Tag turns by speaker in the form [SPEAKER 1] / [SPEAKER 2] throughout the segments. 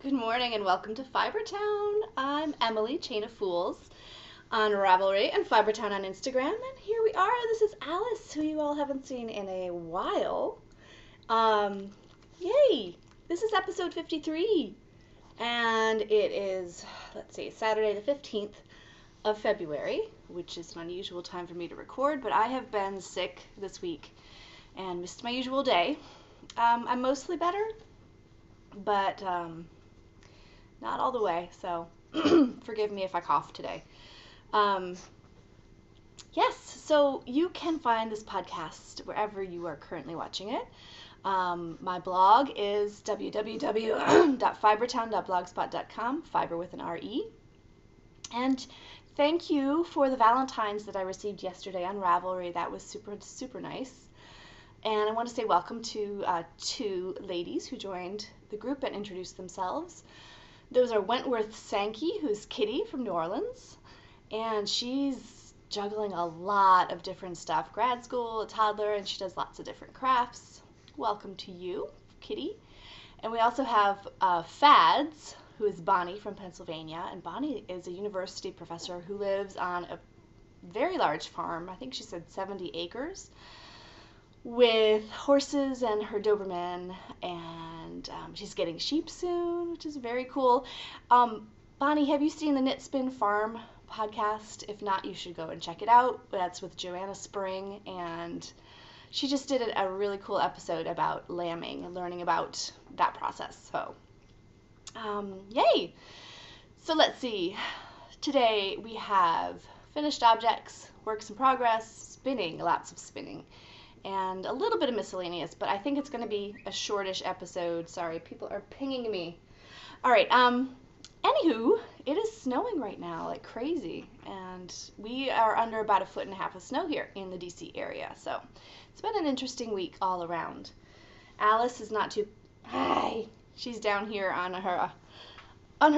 [SPEAKER 1] Good morning and welcome to Fibertown. I'm Emily, Chain of Fools, on Ravelry and Fibertown on Instagram. And here we are. This is Alice, who you all haven't seen in a while. Yay! This is episode 53. And it is, let's see, Saturday the 15th of February, which is an unusual time for me to record, but I have been sick this week and missed my usual day. I'm mostly better, but not all the way, so forgive me if I cough today. Yes, so you can find this podcast wherever you are currently watching it. My blog is www.fibertown.blogspot.com, fiber with an R-E. And thank you for the Valentines that I received yesterday on Ravelry. That was super, super nice. And I want to say welcome to two ladies who joined the group and introduced themselves. Those are Wentworth Sankey, who's Kitty from New Orleans, and she's juggling a lot of different stuff. Grad school, a toddler, and she does lots of different crafts. Welcome to you, Kitty. And we also have Fads, who is Bonnie from Pennsylvania, and Bonnie is a university professor who lives on a very large farm. I think she said 70 acres. With horses and her Doberman, and she's getting sheep soon, which is very cool. Bonnie, have you seen the Knit Spin Farm podcast? If not, you should go and check it out. That's with Joanna Spring, and she just did a really cool episode about lambing and learning about that process. So, yay! So let's see. Today we have finished objects, works in progress, spinning, lots of spinning, and a little bit of miscellaneous, but I think it's going to be a shortish episode. Sorry, people are pinging me. All right, anywho, it is snowing right now like crazy, and we are under about 1.5 feet of snow here in the DC area, so it's been an interesting week all around. Alice is not too, hi, she's down here on her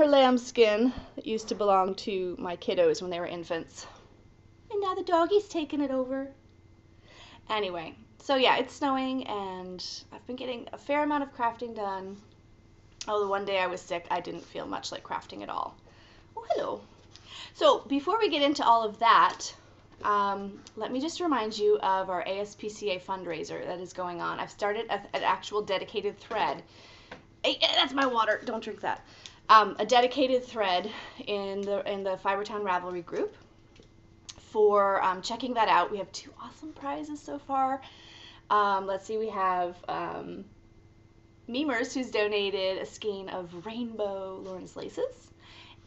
[SPEAKER 1] lambskin that used to belong to my kiddos when they were infants, and now the doggy's taking it over. Anyway, so yeah, it's snowing, and I've been getting a fair amount of crafting done. Oh, the one day I was sick, I didn't feel much like crafting at all. Oh, hello. So before we get into all of that, let me just remind you of our ASPCA fundraiser that is going on. I've started an actual dedicated thread. Hey, that's my water. Don't drink that. A dedicated thread in the Fibertown Ravelry group for checking that out. We have 2 awesome prizes so far. Let's see, we have Memers, who's donated a skein of rainbow Lawrence laces,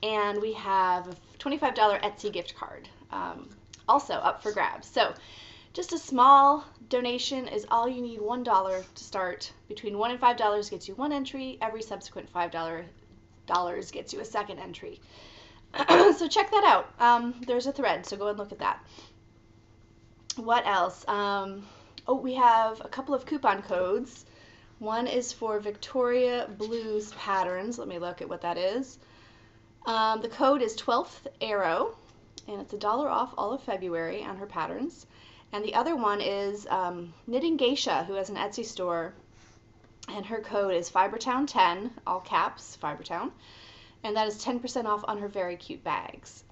[SPEAKER 1] and we have a $25 Etsy gift card also up for grabs. So just a small donation is all you need, $1 to start. Between $1 and $5 gets you 1 entry. Every subsequent $5 gets you a second entry. So check that out. There's a thread, so go and look at that. What else? Oh, we have a couple of coupon codes. One is for Victoria Blues patterns. Let me look at what that is. The code is 12th Arrow, and it's $1 off all of February on her patterns. And the other one is Knitting Geisha, who has an Etsy store, and her code is Fibertown10, all caps, Fibertown. And that is 10% off on her very cute bags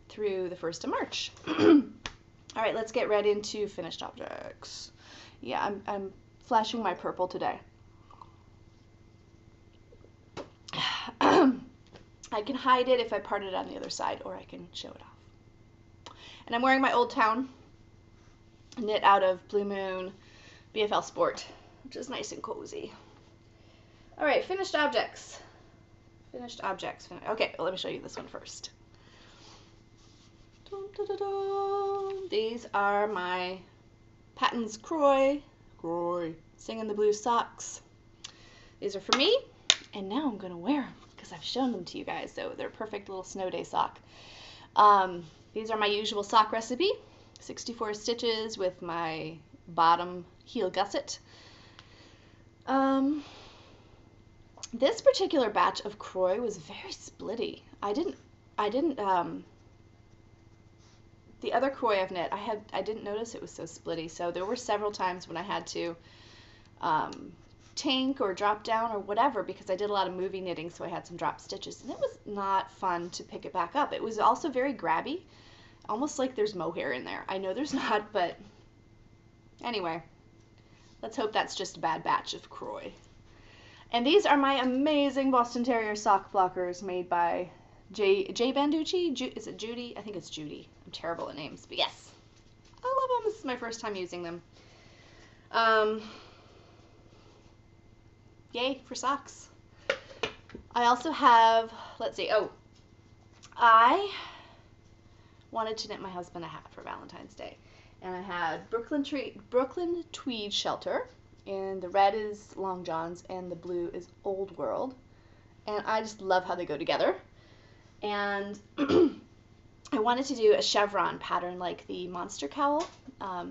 [SPEAKER 1] through the 1st of March. All right, let's get right into finished objects. Yeah, I'm flashing my purple today. I can hide it if I part it on the other side, or I can show it off. And I'm wearing my Old Town knit out of Blue Moon BFL Sport, which is nice and cozy. All right, finished objects. Finished objects. Okay, well, let me show you this one first. Dun, dun, dun, dun. These are my Patton's Croy, Singing the Blue socks. These are for me, and now I'm going to wear them because I've shown them to you guys, so they're a perfect little snow day sock. These are my usual sock recipe, 64 stitches with my bottom heel gusset. This particular batch of Croy was very splitty. I didn't the other Croy I've knit, I didn't notice it was so splitty. So there were several times when I had to tank or drop down or whatever, because I did a lot of movie knitting, so I had some drop stitches, and it was not fun to pick it back up. It was also very grabby, almost like there's mohair in there. I know there's not, but anyway, let's hope that's just a bad batch of Croy. And these are my amazing Boston Terrier sock blockers made by Jay Banducci. Is it Judy? I think it's Judy. I'm terrible at names, but yes, I love them. This is my first time using them. Yay for socks. I also have, let's see, I wanted to knit my husband a hat for Valentine's Day. And I had Brooklyn Tweed Shelter, and the red is Long Johns, and the blue is Old World. And I just love how they go together. And I wanted to do a chevron pattern like the Monster Cowl. I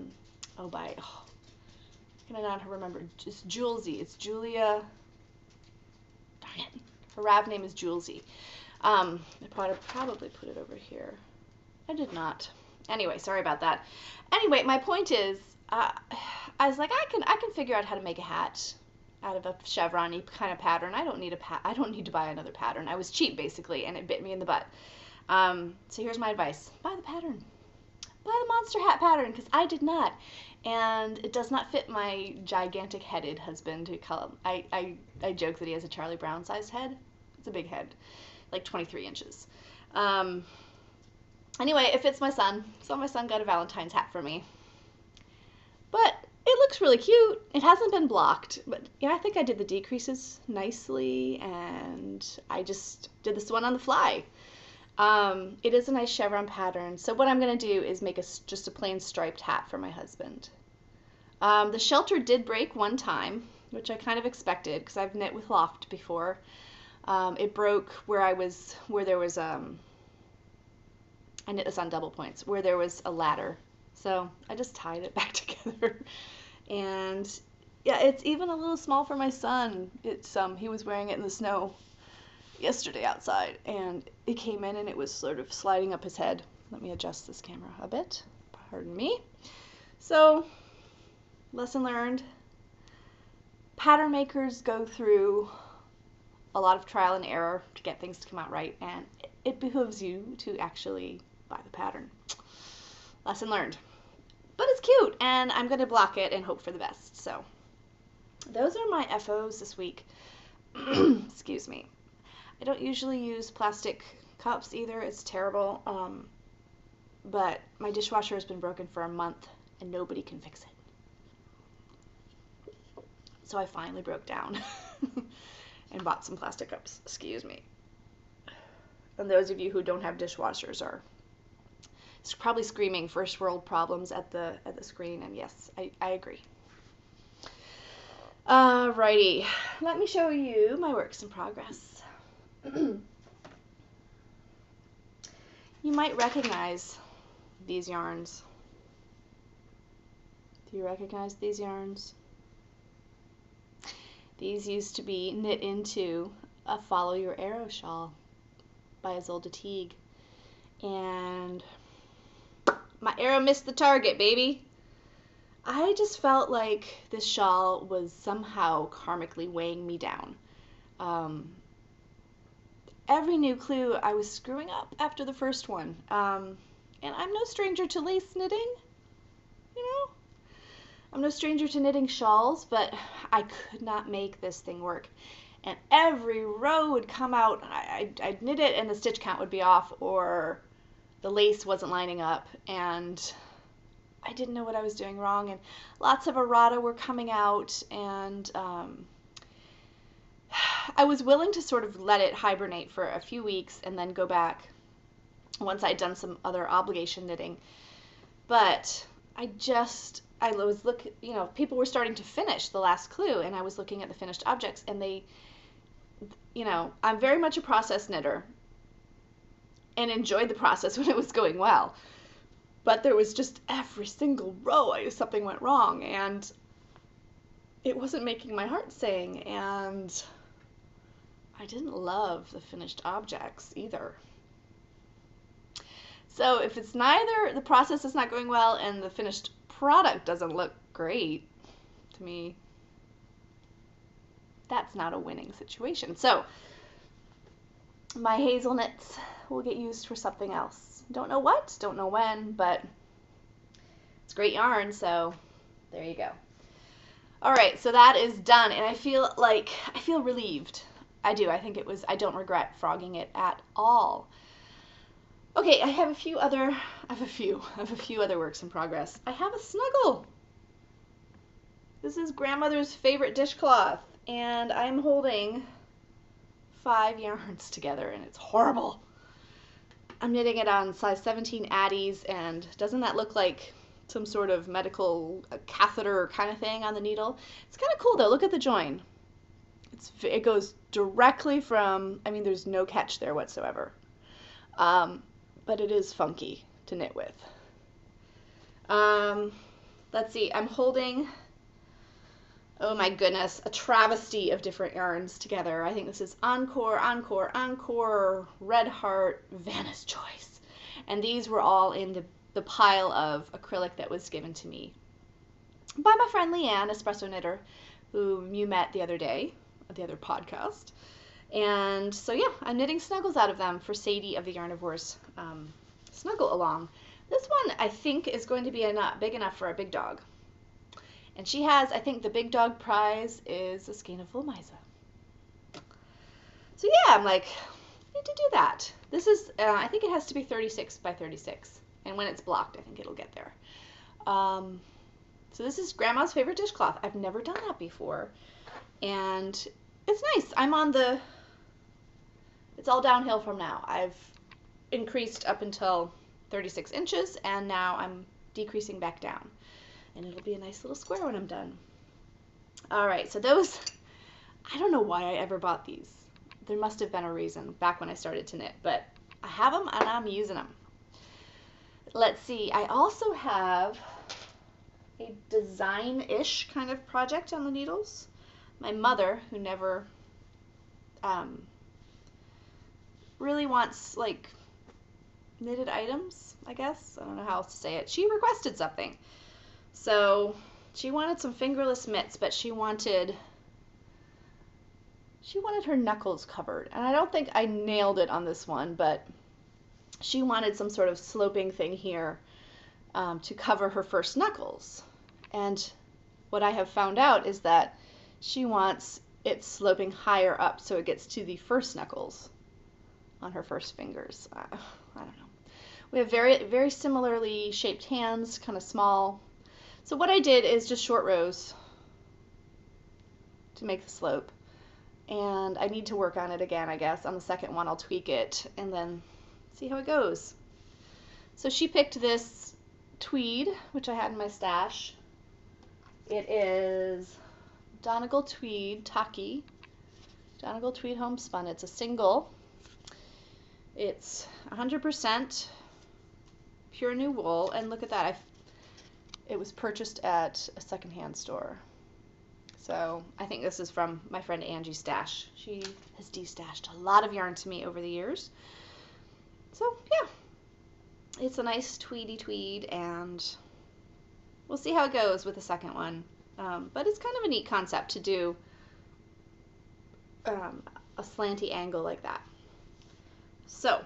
[SPEAKER 1] cannot remember. It's Julesy. It's Julia. Darn it. Her Rav name is Julesy. I probably put it over here. I did not. Anyway, sorry about that. Anyway, my point is, I was like, I can figure out how to make a hat out of a chevron-y kind of pattern. I don't need to buy another pattern. I was cheap basically, and it bit me in the butt. So here's my advice: buy the pattern. Buy the monster hat pattern, because I did not, and it does not fit my gigantic headed husband. Who I joke that he has a Charlie Brown sized head. It's a big head, like 23 inches. Anyway, it fits my son, so my son got a Valentine's hat for me. But it looks really cute. It hasn't been blocked, but yeah, I think I did the decreases nicely, and I just did this one on the fly. It is a nice chevron pattern, so what I'm going to do is make just a plain striped hat for my husband. The shelter did break one time, which I kind of expected, because I've knit with loft before. It broke where there was I knit this on double points, where there was a ladder. So I just tied it back together. And yeah, it's even a little small for my son. He was wearing it in the snow yesterday outside, and it came in and it was sort of sliding up his head. Let me adjust this camera a bit. Pardon me. So, lesson learned. Pattern makers go through a lot of trial and error to get things to come out right, and it behooves you to actually buy the pattern. Lesson learned. But it's cute, and I'm going to block it and hope for the best. So those are my FOs this week. Excuse me. I don't usually use plastic cups either. It's terrible. But my dishwasher has been broken for a month, and nobody can fix it. So I finally broke down and bought some plastic cups. Excuse me. And those of you who don't have dishwashers are probably screaming first world problems at the screen, and yes, I agree. Alrighty, let me show you my works in progress. You might recognize these yarns. Do you recognize these yarns? These used to be knit into a Follow Your Arrow shawl by Isolde Teague, and my arrow missed the target, baby. I just felt like this shawl was somehow karmically weighing me down. Every new clue I was screwing up after the first one. And I'm no stranger to lace knitting, you know? I'm no stranger to knitting shawls, but I could not make this thing work. And every row would come out, I'd knit it and the stitch count would be off, or the lace wasn't lining up, and I didn't know what I was doing wrong, and lots of errata were coming out, and I was willing to sort of let it hibernate for a few weeks and then go back once I'd done some other obligation knitting. But I was looking, people were starting to finish the last clue, and I was looking at the finished objects, and they, I'm very much a process knitter and enjoyed the process when it was going well. But there was just every single row something went wrong, and it wasn't making my heart sing, and I didn't love the finished objects either. So if it's neither, the process is not going well and the finished product doesn't look great to me, that's not a winning situation. So my hazelnuts will get used for something else. Don't know what, don't know when, but it's great yarn, so there you go. All right, so that is done, and I feel relieved. I do. I don't regret frogging it at all. Okay, I have a few other works in progress. I have a snuggle. This is grandmother's favorite dishcloth, and I'm holding 5 yarns together, and it's horrible. I'm knitting it on size 17 Addies, and doesn't that look like some sort of medical catheter kind of thing on the needle? It's kind of cool though. Look at the join. It goes directly from, I mean, there's no catch there whatsoever. But it is funky to knit with. Let's see, I'm holding, oh my goodness, a travesty of different yarns together. I think this is Encore, Encore, Encore, Red Heart, Vanna's Choice. And these were all in the pile of acrylic that was given to me by my friend Leanne, Espresso Knitter, whom you met the other day, at the other podcast. And so yeah, I'm knitting snuggles out of them for Sadie of the Yarnivores snuggle along. This one I think is going to be big enough for a big dog. And she has, I think the big dog prize is a skein of Woolmiza. So yeah, I'm like, I need to do that. This is, I think it has to be 36 by 36. And when it's blocked, I think it'll get there. So this is Grandma's favorite dishcloth. I've never done that before. And it's nice. It's all downhill from now. I've increased up until 36 inches, and now I'm decreasing back down. And it'll be a nice little square when I'm done. All right, so those, I don't know why I ever bought these. There must have been a reason back when I started to knit, but I have them and I'm using them. Let's see, I also have a design-ish kind of project on the needles. My mother, who never really wants like knitted items, I guess. I don't know how else to say it. She requested something. So she wanted some fingerless mitts, but she wanted her knuckles covered. And I don't think I nailed it on this one, but she wanted some sort of sloping thing here to cover her first knuckles. And what I have found out is that she wants it sloping higher up so it gets to the first knuckles on her first fingers. I don't know. We have very, very similarly shaped hands, kind of small. So what I did is just short rows to make the slope. And I need to work on it again, I guess. On the second one, I'll tweak it and then see how it goes. So she picked this tweed, which I had in my stash. It is Donegal Tweed Taki. Donegal Tweed Homespun. It's a single. It's 100% pure new wool. And look at that. It was purchased at a secondhand store. So I think this is from my friend Angie's stash. She has de-stashed a lot of yarn to me over the years. So yeah, it's a nice tweedy tweed, and we'll see how it goes with the second one. But it's kind of a neat concept to do a slanty angle like that. So,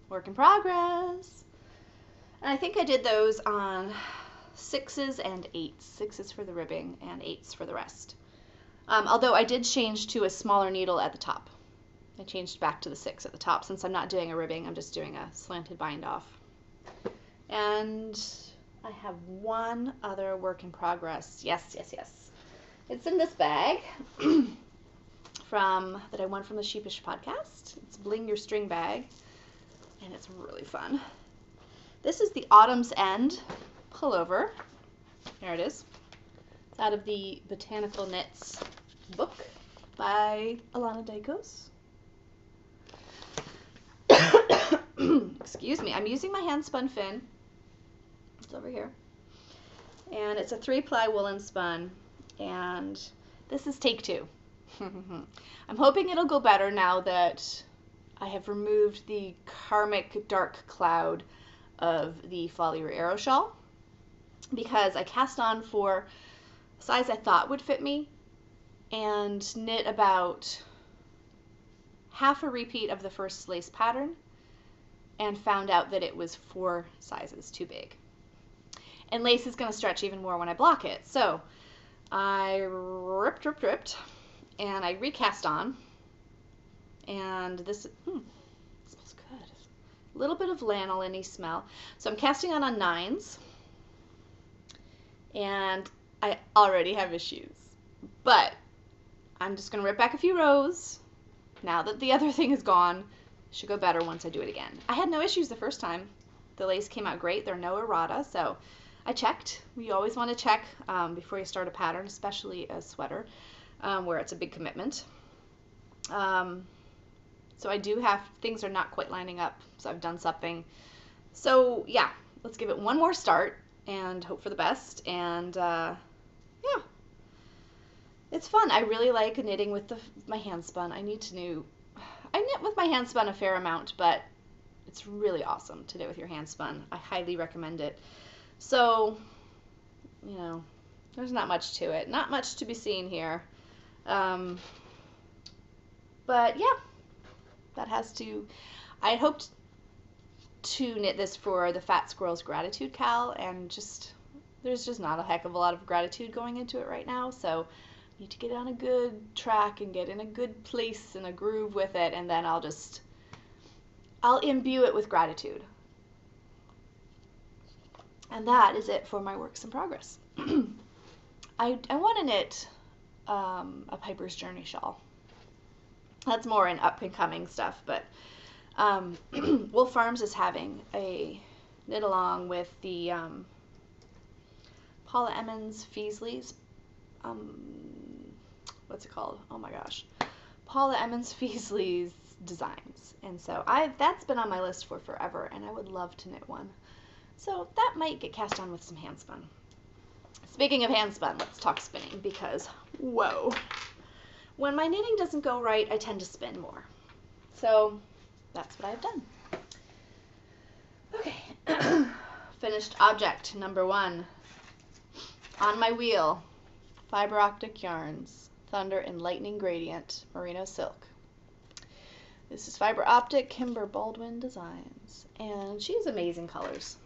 [SPEAKER 1] work in progress. And I think I did those on 6s and 8s. 6s for the ribbing and 8s for the rest. Although I did change to a smaller needle at the top. I changed back to the 6 at the top. Since I'm not doing a ribbing, I'm just doing a slanted bind off. And I have one other work in progress. Yes. It's in this bag that I won from the Sheepish podcast. It's Bling Your String bag, and it's really fun. This is the Autumn's End Pullover. There it is. It's out of the Botanical Knits book by Alana Dacos. Excuse me. I'm using my hand spun fin. It's over here. And it's a 3-ply woolen spun. And this is take 2. I'm hoping it'll go better now that I have removed the karmic dark cloud of the Folly Your Arrow shawl, because I cast on for a size I thought would fit me, and knit about half a repeat of the first lace pattern and found out that it was 4 sizes too big. And lace is going to stretch even more when I block it. So I ripped, and I recast on. And this smells good. A little bit of lanolin-y smell. So I'm casting on 9s. And I already have issues. But I'm just going to rip back a few rows. Now that the other thing is gone, it should go better once I do it again. I had no issues the first time. The lace came out great. There are no errata, so I checked. You always want to check before you start a pattern, especially a sweater, where it's a big commitment. So I do have, things are not quite lining up, so I've done something. So yeah, let's give it one more start and hope for the best. And yeah, it's fun. I really like knitting with my hand spun. I knit with my hand spun a fair amount, but it's really awesome to knit with your hand spun. I highly recommend it. So, you know, there's not much to it. Not much to be seen here. But yeah, I had hoped to knit this for the Fat Squirrel's Gratitude Cal, and there's just not a heck of a lot of gratitude going into it right now, so I need to get on a good track and get in a good place and a groove with it, and then I'll imbue it with gratitude. And that is it for my works in progress. I want to knit a Piper's Journey shawl. That's more in up and coming stuff, but Wolf Farms is having a knit along with the Paula Emmons Feasley's, what's it called? Oh my gosh. Paula Emmons Feasley's designs. And so that's been on my list for forever, and I would love to knit one. So that might get cast on with some hand spun. Speaking of hand spun, let's talk spinning, because whoa. When my knitting doesn't go right, I tend to spin more. So that's what I've done. Okay, finished object number 1. On my wheel, fiber optic yarns, Thunder and Lightning Gradient, merino silk. This is fiber optic Kimber Baldwin Designs, and she has amazing colors.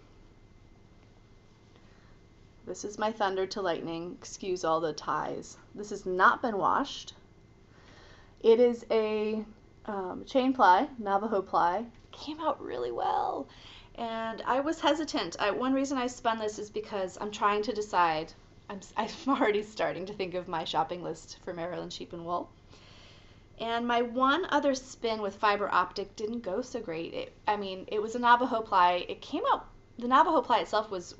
[SPEAKER 1] This is my Thunder to Lightning. Excuse all the ties. This has not been washed. It is a chain ply, Navajo ply. Came out really well, and I was hesitant. One reason I spun this is because I'm trying to decide. I'm already starting to think of my shopping list for Maryland Sheep and Wool. And my one other spin with fiber optic didn't go so great. It was a Navajo ply. It came out, the Navajo ply itself was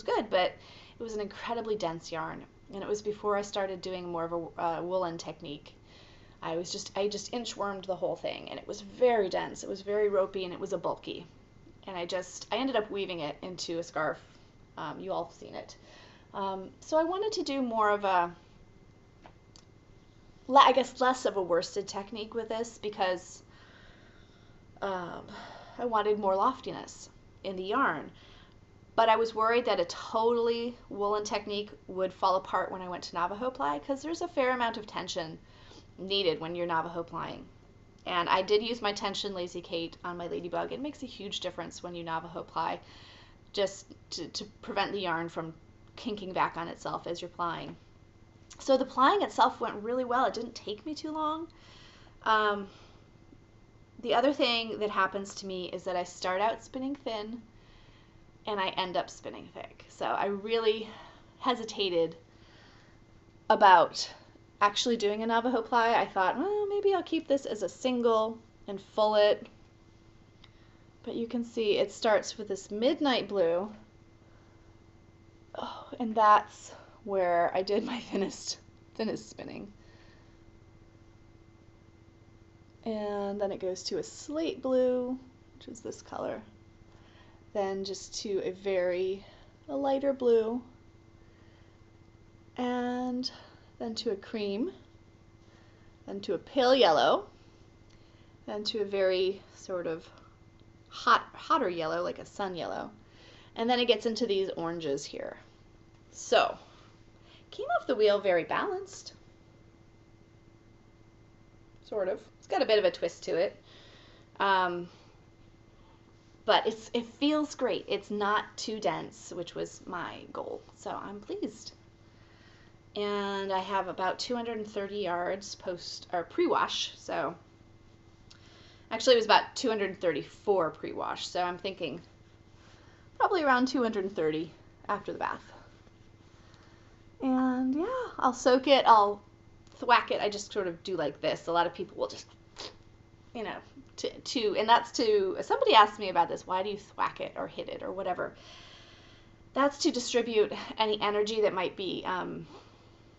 [SPEAKER 1] good, but it was an incredibly dense yarn, and it was before I started doing more of a woolen technique. I just inchwormed the whole thing, and it was very dense. It was very ropey, and it was a bulky. And I ended up weaving it into a scarf. You all have seen it. So I wanted to do more of less of a worsted technique with this, because I wanted more loftiness in the yarn. But I was worried that a totally woolen technique would fall apart when I went to Navajo ply, because there's a fair amount of tension needed when you're Navajo plying. And I did use my tension Lazy Kate on my Ladybug. It makes a huge difference when you Navajo ply, just to prevent the yarn from kinking back on itself as you're plying. So the plying itself went really well. It didn't take me too long. The other thing that happens to me is that I start out spinning thin and I end up spinning thick. So I really hesitated about actually doing a Navajo ply. I thought, well, maybe I'll keep this as a single and full it. But you can see it starts with this midnight blue. Oh, and that's where I did my thinnest spinning. And then it goes to a slate blue, which is this color. Then just to a lighter blue. And then to a cream. Then to a pale yellow. Then to a very sort of hotter yellow, like a sun yellow. And then it gets into these oranges here. So, came off the wheel very balanced. sort of. It's got a bit of a twist to it. But it feels great. It's not too dense, which was my goal. So I'm pleased. And I have about 230 yards pre-wash. So actually it was about 234 pre-wash. So I'm thinking probably around 230 after the bath. And yeah, I'll soak it, I'll thwack it. I just sort of do like this. A lot of people will just, you know, somebody asked me about this, why do you thwack it or hit it or whatever? That's to distribute any energy that might be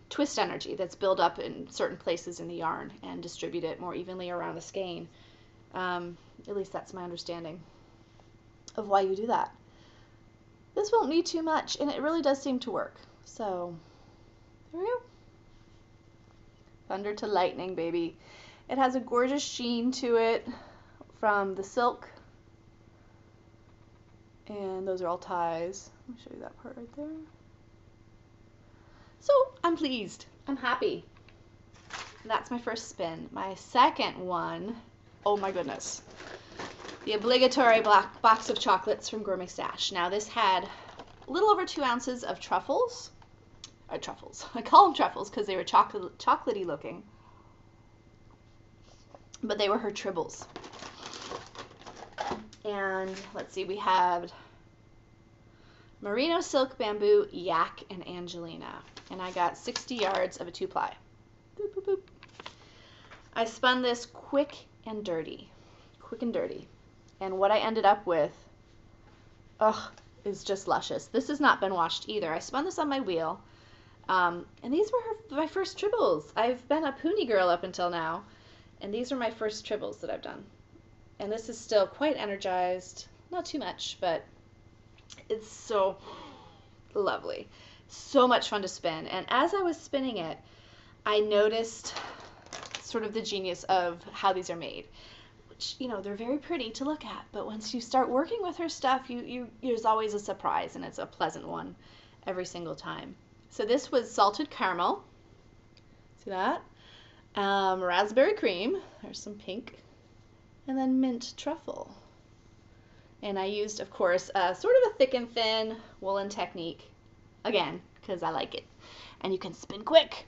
[SPEAKER 1] twist energy that's built up in certain places in the yarn and distribute it more evenly around the skein. At least that's my understanding of why you do that. This won't need too much, and it really does seem to work. So there we go. Thunder to lightning, baby. It has a gorgeous sheen to it from the silk. And those are all ties. Let me show you that part right there. So I'm pleased. I'm happy. That's my first spin. My second one, oh my goodness. The obligatory black box of chocolates from Gourmet Stash. Now this had a little over 2 ounces of truffles. Truffles. I call them truffles because they were chocolatey looking. But they were her tribbles. And let's see, we had merino silk, bamboo, yak, and Angelina. And I got 60 yards of a 2-ply. Boop, boop, boop. I spun this quick and dirty. Quick and dirty. And what I ended up with, is just luscious. This has not been washed either. I spun this on my wheel. And these were my first tribbles. I've been a Poonie girl up until now. And these are my first tribbles that I've done. And this is still quite energized. Not too much, but it's so lovely. So much fun to spin. And as I was spinning it, I noticed sort of the genius of how these are made. Which, you know, they're very pretty to look at. But once you start working with her stuff, there's always a surprise, and it's a pleasant one every single time. So this was salted caramel. See that? Raspberry cream. There's some pink. And then mint truffle. And I used, of course, sort of a thick and thin woolen technique. Again, because I like it. And you can spin quick.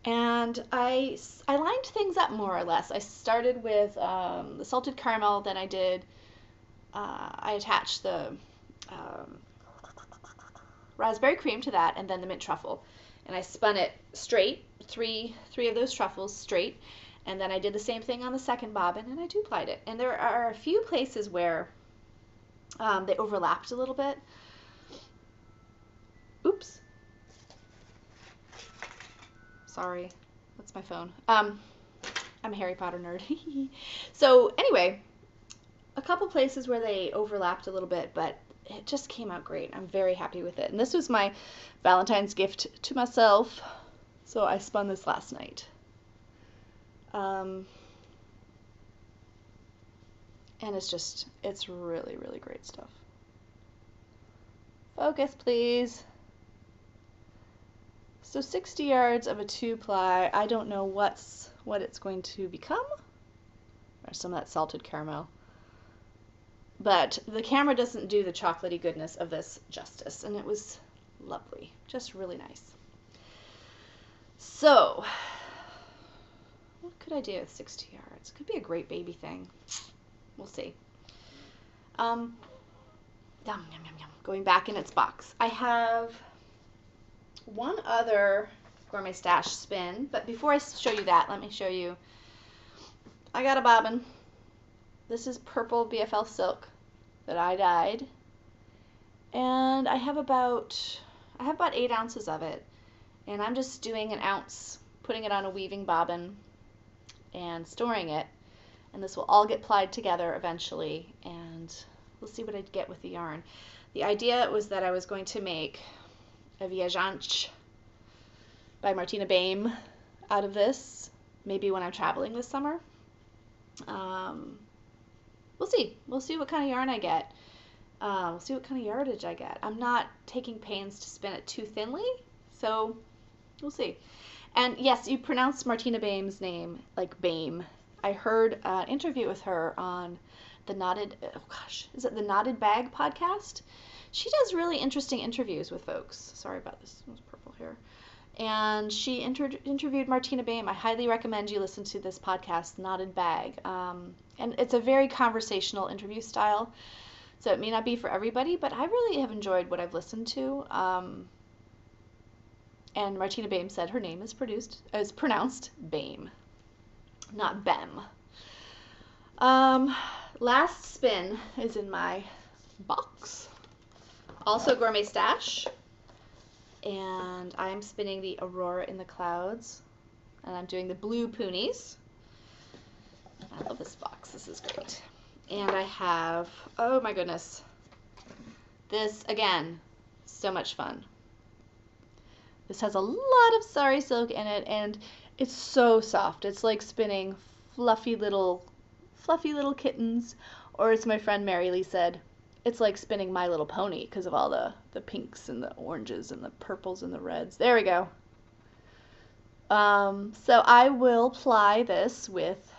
[SPEAKER 1] And I lined things up more or less. I started with the salted caramel. Then I attached the raspberry cream to that, and then the mint truffle. And I spun it straight, three of those truffles straight. And then I did the same thing on the second bobbin, and I two-plied it. And there are a few places where they overlapped a little bit. Oops. Sorry, that's my phone. I'm a Harry Potter nerd. So anyway, a couple places where they overlapped a little bit, but it just came out great. I'm very happy with it. And this was my Valentine's gift to myself. So I spun this last night. And it's really, really great stuff. Focus, please. So 60 yards of a 2-ply. I don't know what it's going to become. There's some of that salted caramel. But the camera doesn't do the chocolatey goodness of this justice. And it was lovely. Just really nice. So, what could I do with 60 yards? Could be a great baby thing. We'll see. Yum, yum, yum, yum. Going back in its box. I have one other Gourmet Stash spin, but before I show you that, let me show you. I got a bobbin. This is purple BFL silk that I dyed, and I have about 8 ounces of it, and I'm just doing an ounce, putting it on a weaving bobbin, and storing it. And this will all get plied together eventually, and we'll see what I get with the yarn. The idea was that I was going to make a Viajante by Martina Baim out of this, maybe when I'm traveling this summer. We'll see. We'll see what kind of yarn I get. We'll see what kind of yardage I get. I'm not taking pains to spin it too thinly, so we'll see. And yes, you pronounced Martina Bame's name like Bame. I heard an interview with her on the is it the Knotted Bag podcast? She does really interesting interviews with folks. Sorry about this. It was purple hair. And she interviewed Martina Bame. I highly recommend you listen to this podcast, Knotted Bag. And it's a very conversational interview style, so it may not be for everybody, but I really have enjoyed what I've listened to. And Martina Bame said her name is pronounced Bame, not Bem. Last spin is in my box. Also Gourmet Stash. And I'm spinning the Aurora in the Clouds. And I'm doing the blue Poonies. I love this box. This is great. And I have, oh my goodness. This, again, so much fun. This has a lot of sari silk in it, and it's so soft. It's like spinning fluffy little kittens. Or as my friend Mary Lee said, it's like spinning My Little Pony because of all the pinks and the oranges and the purples and the reds. There we go. So I will ply this with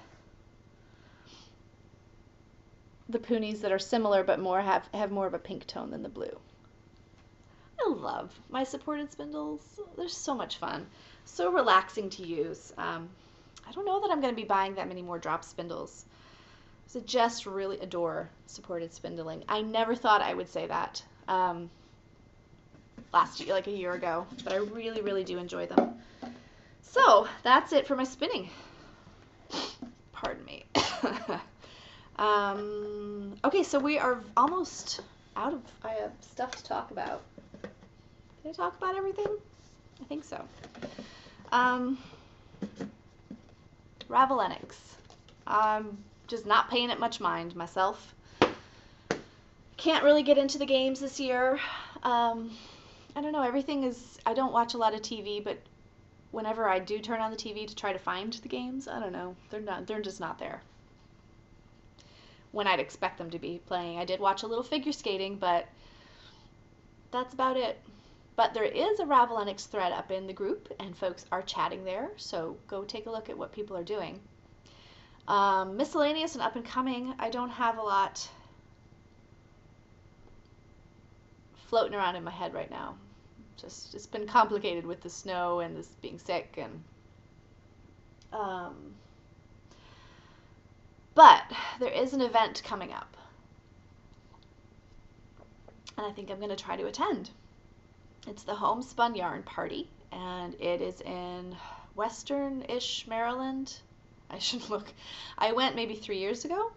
[SPEAKER 1] the Poonies that are similar but have more of a pink tone than the blue. I love my supported spindles. They're so much fun. So relaxing to use. I don't know that I'm going to be buying that many more drop spindles. So just really adore supported spindling. I never thought I would say that last year, like a year ago, but I really, really do enjoy them. So that's it for my spinning. Pardon me. Okay, so we are almost out of stuff to talk about. Did I talk about everything? I think so. Ravelenics. Just not paying it much mind myself. Can't really get into the games this year. I don't know, I don't watch a lot of TV, but whenever I do turn on the TV to try to find the games, I don't know, they're just not there when I'd expect them to be playing. I did watch a little figure skating, but that's about it. But there is a Ravelenics thread up in the group, and folks are chatting there, so go take a look at what people are doing. Miscellaneous and up and coming, I don't have a lot floating around in my head right now. Just it's been complicated with the snow and this being sick, and but there is an event coming up, and I think I'm going to try to attend. It's the Homespun Yarn Party, and it is in western-ish Maryland. I should look. I went maybe 3 years ago,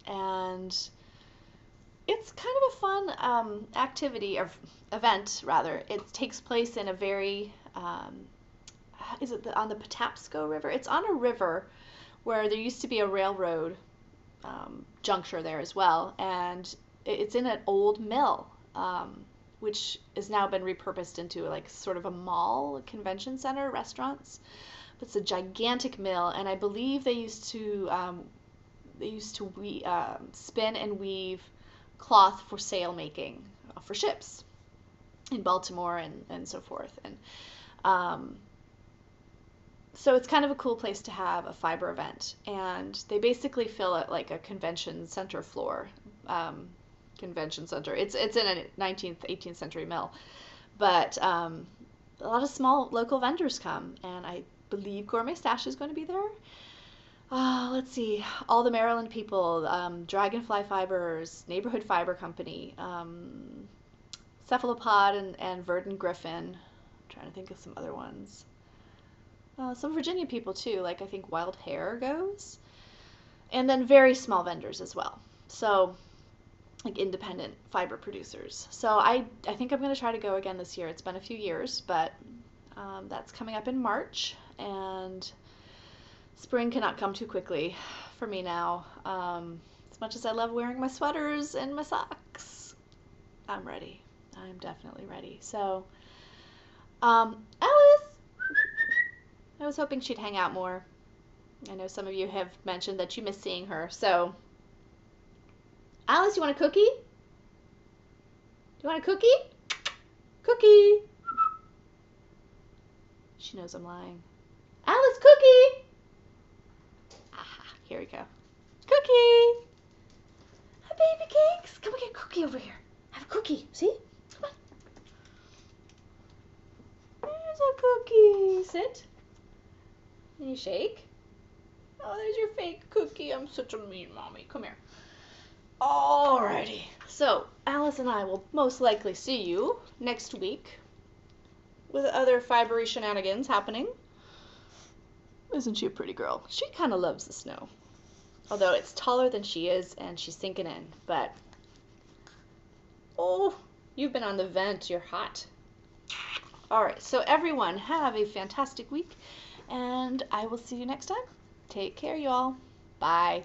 [SPEAKER 1] and it's kind of a fun activity, or event rather. It takes place in a very, is it on the Patapsco River? It's on a river where there used to be a railroad juncture there as well, and it's in an old mill, which has now been repurposed into like sort of a mall, convention center, restaurants. But it's a gigantic mill, and I believe they used to spin and weave cloth for sail making for ships in Baltimore and so forth. And so it's kind of a cool place to have a fiber event, and they basically fill it like a convention center floor. Convention center. It's in a 19th, 18th century mill, but a lot of small local vendors come, and I believe Gourmet Stash is going to be there. Let's see, all the Maryland people, Dragonfly Fibers, Neighborhood Fiber Company, Cephalopod and Verdon Griffin. I'm trying to think of some other ones. Some Virginia people too, like I think Wild Hair goes, and then very small vendors as well. So like independent fiber producers. So I think I'm going to try to go again this year. It's been a few years, but that's coming up in March, and spring cannot come too quickly for me now. As much as I love wearing my sweaters and my socks, I'm ready. I'm definitely ready. So, Alice! I was hoping she'd hang out more. I know some of you have mentioned that you miss seeing her, so Alice, you want a cookie? Do you want a cookie? Cookie! She knows I'm lying. Alice, Cookie! Aha, here we go. Cookie! Hi, baby cakes. Come get Cookie over here. Have a cookie. See? Come on. There's a cookie. Sit. And you shake. Oh, there's your fake cookie. I'm such a mean mommy. Come here. Alrighty. So, Alice and I will most likely see you next week with other fibery shenanigans happening. Isn't she a pretty girl? She kind of loves the snow. Although it's taller than she is and she's sinking in. But, oh, you've been on the vent. You're hot. Alright, so everyone have a fantastic week and I will see you next time. Take care, y'all. Bye.